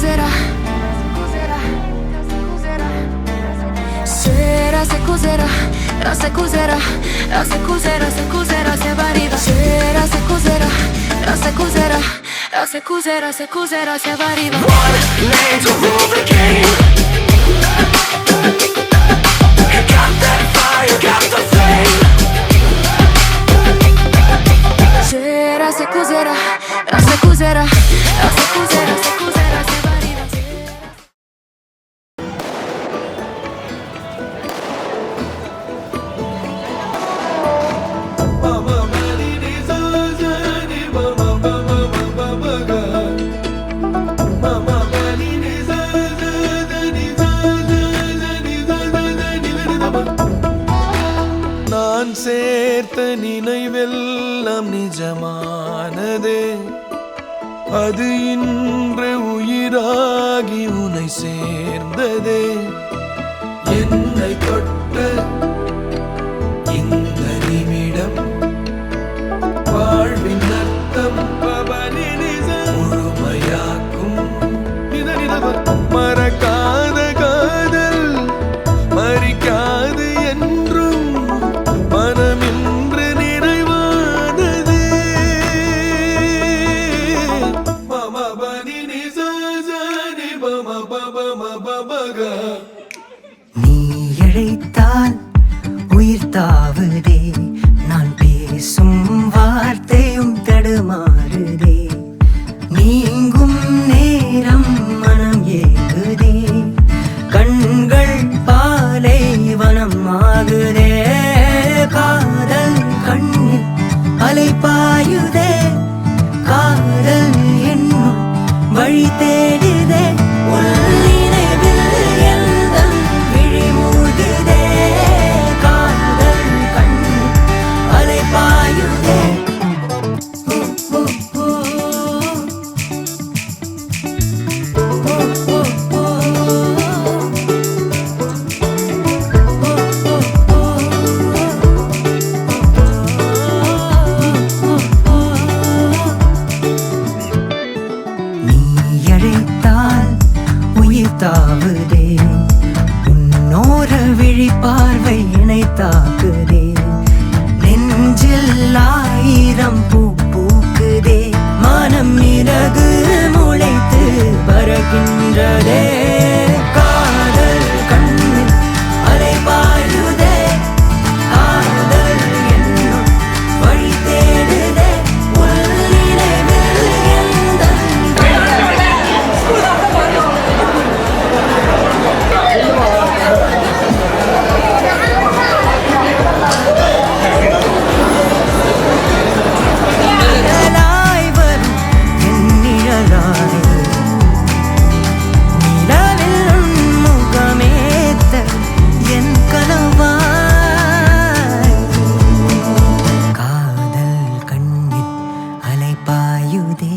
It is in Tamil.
cos'era. C'era se cos'era, se cos'era, se cos'era, se cos'era, se variva. C'era se cos'era, se cos'era, se cos'era, se cos'era, se variva. One lane to rule the game. Got that fire, got the flame. C'era se cos'era, se cos'era, se cos'era, se cos'era, se variva. நான் சேர்த்த நினைவெல்லாம் நிஜமானதே, அது இன்று உயிராகி உன்னை சேர்ந்ததே. என்னை தொட்ட இந்த நிமிடம் வாழ்வின் அர்த்தம் முழுமையாக்கும். மறக்காத காதல் மறிக்காது என்றும் மனமின்று நிறைவானது. நீ அழைத்தால் உயிர் தாவுதே, நான் பேசும் வார்த்தையும் தடுமாறுதே. நீங்கும் நேரம் மனம் ஏகுதே, கண்கள் பாலை வனம் ஆகுதே. காதல் கண்ணில் அலை பாயுதே, காதல் என்னும் வழி தேடுதே. நினைவில் எந்தன் விழி மூழ்குதே, காதல் கண்ணில் அலை பாயுதே. தாவுதே, உன்னோர விழி பார்வை இணை தாக்குதே. நெஞ்சில் ஆயிரம் பூ பூக்குதே, மனம் இறகு முளைத்து பறக்கின்றதே. காதல் கண்ணில் அலை பாயுதே, காதல் என்னும் வழி தேடுதே. காதல் கண்ணில் அலை பாயுதே.